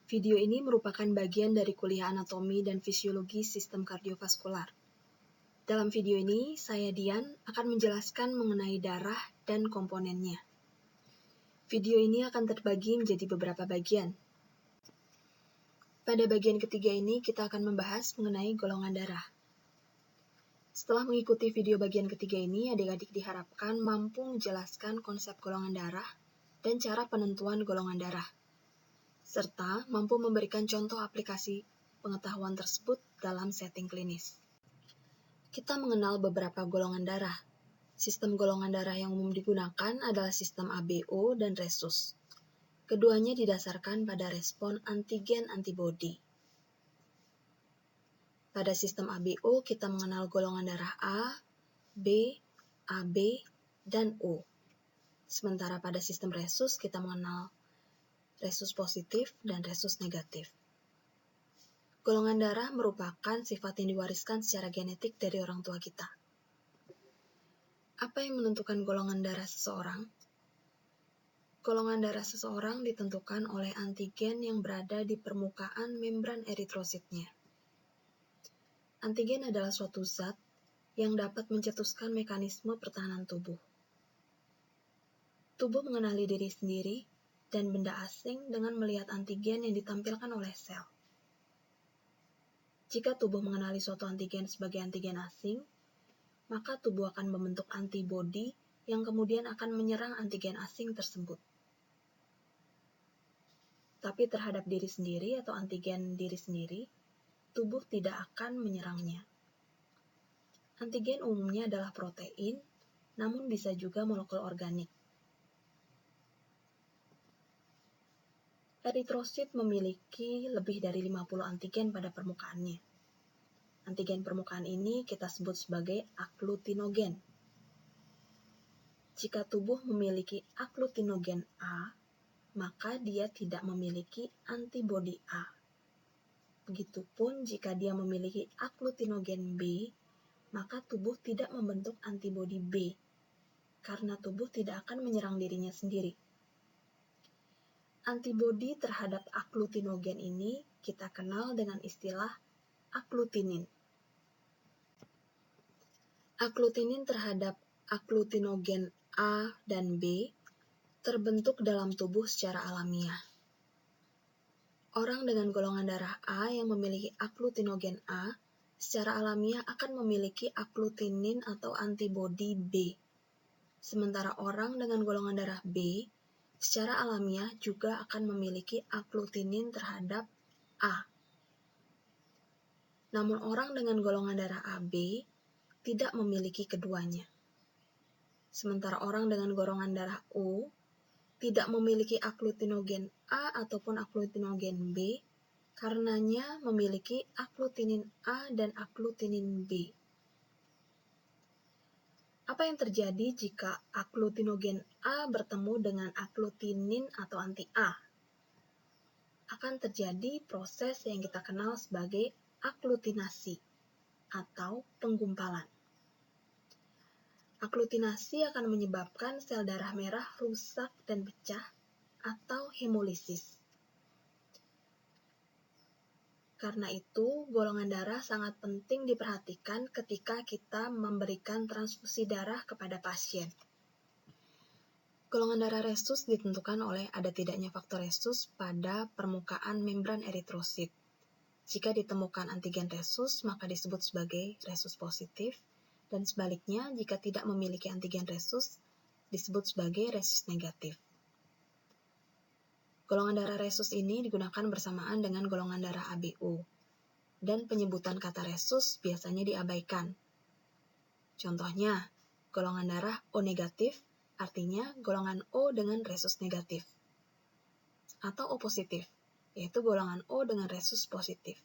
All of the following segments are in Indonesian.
Video ini merupakan bagian dari kuliah anatomi dan fisiologi sistem kardiovaskular. Dalam video ini, saya Dian akan menjelaskan mengenai darah dan komponennya. Video ini akan terbagi menjadi beberapa bagian. Pada bagian ketiga ini, kita akan membahas mengenai golongan darah. Setelah mengikuti video bagian ketiga ini, adik-adik diharapkan mampu menjelaskan konsep golongan darah dan cara penentuan golongan darah, serta mampu memberikan contoh aplikasi pengetahuan tersebut dalam setting klinis. Kita mengenal beberapa golongan darah. Sistem golongan darah yang umum digunakan adalah sistem ABO dan resus. Keduanya didasarkan pada respon antigen-antibodi. Pada sistem ABO, kita mengenal golongan darah A, B, AB, dan O. Sementara pada sistem resus, kita mengenal resus positif dan resus negatif. Golongan darah merupakan sifat yang diwariskan secara genetik dari orang tua kita. Apa yang menentukan golongan darah seseorang? Golongan darah seseorang ditentukan oleh antigen yang berada di permukaan membran eritrositnya. Antigen adalah suatu zat yang dapat mencetuskan mekanisme pertahanan tubuh. Tubuh mengenali diri sendiri dan benda asing dengan melihat antigen yang ditampilkan oleh sel. Jika tubuh mengenali suatu antigen sebagai antigen asing, maka tubuh akan membentuk antibodi yang kemudian akan menyerang antigen asing tersebut. Tapi terhadap diri sendiri atau antigen diri sendiri, tubuh tidak akan menyerangnya. Antigen umumnya adalah protein, namun bisa juga molekul organik. Eritrosit memiliki lebih dari 50 antigen pada permukaannya. Antigen permukaan ini kita sebut sebagai agglutinogen. Jika tubuh memiliki agglutinogen A, maka dia tidak memiliki antibodi A. Begitupun jika dia memiliki agglutinogen B, maka tubuh tidak membentuk antibodi B, karena tubuh tidak akan menyerang dirinya sendiri. Antibodi terhadap agglutinogen ini kita kenal dengan istilah agglutinin. Agglutinin terhadap agglutinogen A dan B terbentuk dalam tubuh secara alamiah. Orang dengan golongan darah A yang memiliki agglutinogen A secara alamiah akan memiliki agglutinin atau antibodi B. Sementara orang dengan golongan darah B secara alamiah juga akan memiliki agglutinin terhadap A. Namun orang dengan golongan darah AB tidak memiliki keduanya. Sementara orang dengan golongan darah O tidak memiliki agglutinogen A ataupun agglutinogen B, karenanya memiliki agglutinin A dan agglutinin B. Apa yang terjadi jika agglutinogen A bertemu dengan agglutinin atau anti-A? Akan terjadi proses yang kita kenal sebagai agglutinasi atau penggumpalan. Agglutinasi akan menyebabkan sel darah merah rusak dan pecah atau hemolisis. Karena itu, golongan darah sangat penting diperhatikan ketika kita memberikan transfusi darah kepada pasien. Golongan darah resus ditentukan oleh ada tidaknya faktor resus pada permukaan membran eritrosit. Jika ditemukan antigen resus, maka disebut sebagai resus positif, dan sebaliknya, jika tidak memiliki antigen resus, disebut sebagai resus negatif. Golongan darah resus ini digunakan bersamaan dengan golongan darah ABO, dan penyebutan kata resus biasanya diabaikan. Contohnya, golongan darah O negatif artinya golongan O dengan resus negatif, atau O positif, yaitu golongan O dengan resus positif.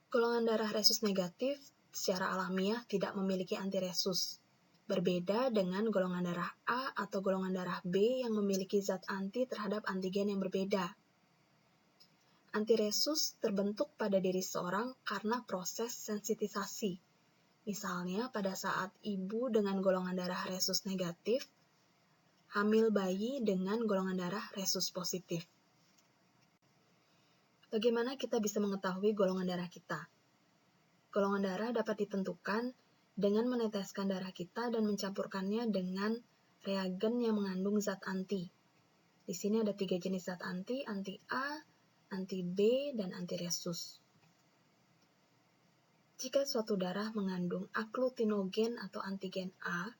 Golongan darah resus negatif secara alamiah tidak memiliki antiresus, berbeda dengan golongan darah A atau golongan darah B yang memiliki zat anti terhadap antigen yang berbeda. Antiresus terbentuk pada diri seseorang karena proses sensitisasi. Misalnya pada saat ibu dengan golongan darah resus negatif hamil bayi dengan golongan darah resus positif. Bagaimana kita bisa mengetahui golongan darah kita? Golongan darah dapat ditentukan dengan meneteskan darah kita dan mencampurkannya dengan reagen yang mengandung zat anti. Di sini ada 3 jenis zat anti A, anti B, dan anti resus. Jika suatu darah mengandung agglutinogen atau antigen A,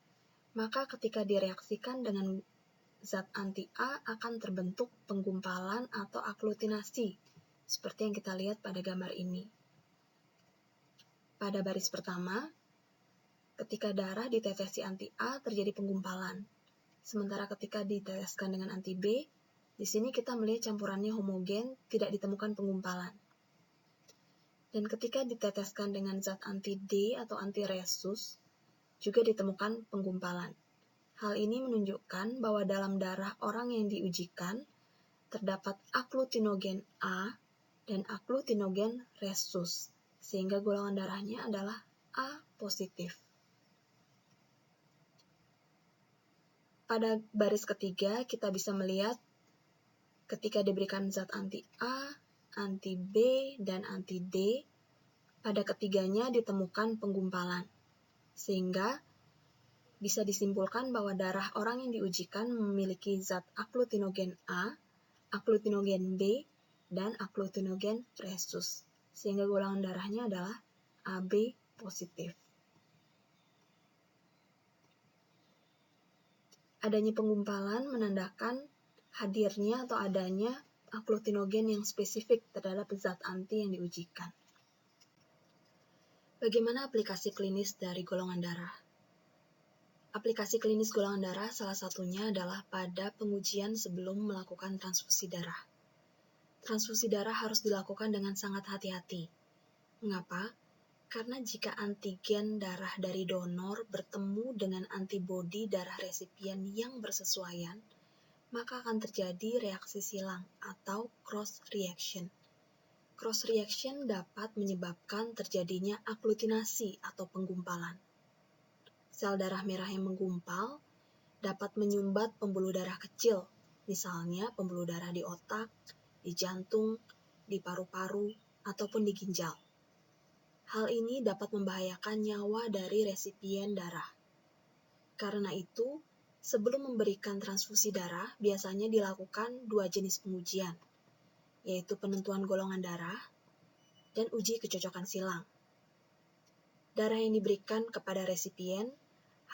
maka ketika direaksikan dengan zat anti A akan terbentuk penggumpalan atau agglutinasi, seperti yang kita lihat pada gambar ini. Pada baris pertama, ketika darah ditetesi anti A terjadi penggumpalan. Sementara ketika diteteskan dengan anti B, di sini kita melihat campurannya homogen, tidak ditemukan penggumpalan. Dan ketika diteteskan dengan zat anti D atau anti resus, juga ditemukan penggumpalan. Hal ini menunjukkan bahwa dalam darah orang yang diujikan, terdapat agglutinogen A dan agglutinogen resus, sehingga golongan darahnya adalah A positif. Pada baris ketiga, kita bisa melihat ketika diberikan zat anti A, anti B, dan anti D, pada ketiganya ditemukan penggumpalan, sehingga bisa disimpulkan bahwa darah orang yang diujikan memiliki zat agglutinogen A, agglutinogen B, dan agglutinogen resus, sehingga golongan darahnya adalah AB positif. Adanya penggumpalan menandakan hadirnya atau adanya agglutinogen yang spesifik terhadap zat anti yang diujikan. Bagaimana aplikasi klinis dari golongan darah? Aplikasi klinis golongan darah salah satunya adalah pada pengujian sebelum melakukan transfusi darah. Transfusi darah harus dilakukan dengan sangat hati-hati. Mengapa? Karena jika antigen darah dari donor bertemu dengan antibodi darah resipien yang bersesuaian, maka akan terjadi reaksi silang atau cross reaction. Cross reaction dapat menyebabkan terjadinya agglutinasi atau penggumpalan. Sel darah merah yang menggumpal dapat menyumbat pembuluh darah kecil, misalnya pembuluh darah di otak, di jantung, di paru-paru, ataupun di ginjal. Hal ini dapat membahayakan nyawa dari resipien darah. Karena itu, sebelum memberikan transfusi darah, biasanya dilakukan 2 jenis pengujian, yaitu penentuan golongan darah dan uji kecocokan silang. Darah yang diberikan kepada resipien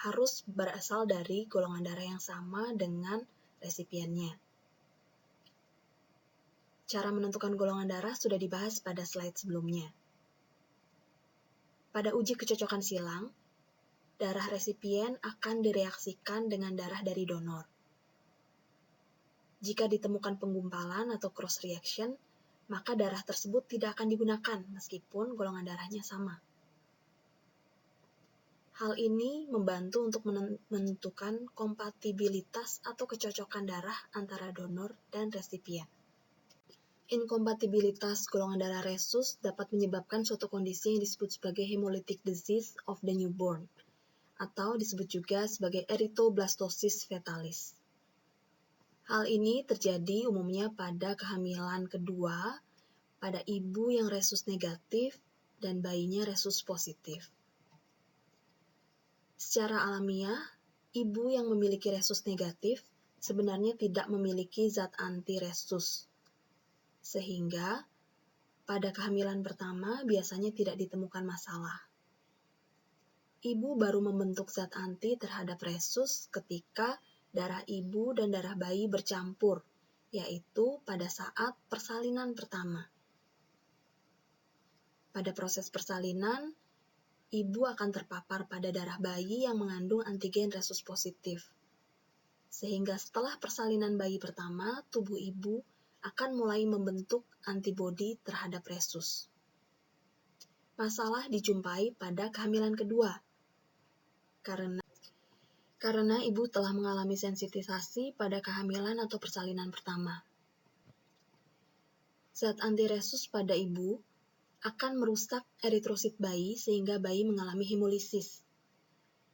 harus berasal dari golongan darah yang sama dengan resipiennya. Cara menentukan golongan darah sudah dibahas pada slide sebelumnya. Pada uji kecocokan silang, darah resipien akan direaksikan dengan darah dari donor. Jika ditemukan penggumpalan atau cross reaction, maka darah tersebut tidak akan digunakan meskipun golongan darahnya sama. Hal ini membantu untuk menentukan kompatibilitas atau kecocokan darah antara donor dan resipien. Inkompatibilitas golongan darah resus dapat menyebabkan suatu kondisi yang disebut sebagai hemolytic disease of the newborn, atau disebut juga sebagai erythroblastosis fetalis. Hal ini terjadi umumnya pada kehamilan kedua, pada ibu yang resus negatif, dan bayinya resus positif. Secara alamiah, ibu yang memiliki resus negatif sebenarnya tidak memiliki zat anti-resus, sehingga pada kehamilan pertama biasanya tidak ditemukan masalah. Ibu baru membentuk zat anti terhadap resus ketika darah ibu dan darah bayi bercampur, yaitu pada saat persalinan pertama. Pada proses persalinan, ibu akan terpapar pada darah bayi yang mengandung antigen resus positif. Sehingga setelah persalinan bayi pertama, tubuh ibu akan mulai membentuk antibodi terhadap resus. Masalah dijumpai pada kehamilan kedua, karena ibu telah mengalami sensitisasi pada kehamilan atau persalinan pertama. Zat anti-resus pada ibu akan merusak eritrosit bayi sehingga bayi mengalami hemolisis.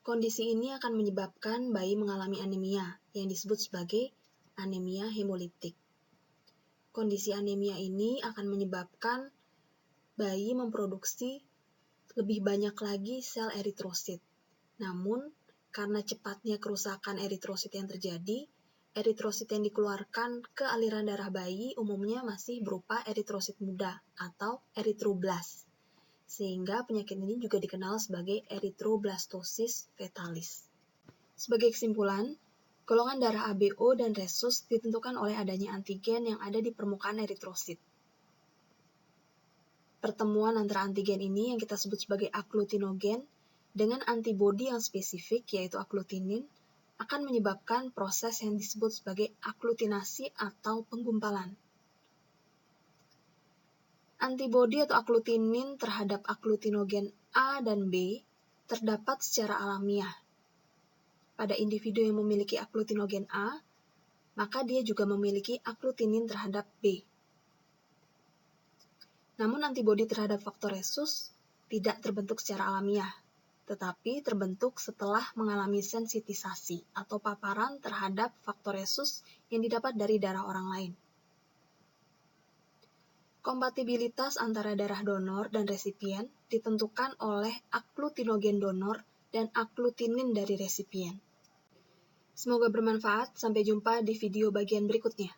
Kondisi ini akan menyebabkan bayi mengalami anemia yang disebut sebagai anemia hemolitik. Kondisi anemia ini akan menyebabkan bayi memproduksi lebih banyak lagi sel eritrosit. Namun, karena cepatnya kerusakan eritrosit yang terjadi, eritrosit yang dikeluarkan ke aliran darah bayi umumnya masih berupa eritrosit muda atau eritroblas. Sehingga penyakit ini juga dikenal sebagai eritroblastosis fetalis. Sebagai kesimpulan, golongan darah ABO dan resus ditentukan oleh adanya antigen yang ada di permukaan eritrosit. Pertemuan antara antigen ini yang kita sebut sebagai aglutinogen dengan antibodi yang spesifik yaitu aglutinin akan menyebabkan proses yang disebut sebagai aglutinasi atau penggumpalan. Antibodi atau aglutinin terhadap aglutinogen A dan B terdapat secara alamiah. Pada individu yang memiliki aglutinogen A, maka dia juga memiliki aglutinin terhadap B. Namun antibodi terhadap faktor resus tidak terbentuk secara alamiah, tetapi terbentuk setelah mengalami sensitisasi atau paparan terhadap faktor resus yang didapat dari darah orang lain. Kompatibilitas antara darah donor dan resipien ditentukan oleh aglutinogen donor dan aglutinin dari resipien. Semoga bermanfaat, sampai jumpa di video bagian berikutnya.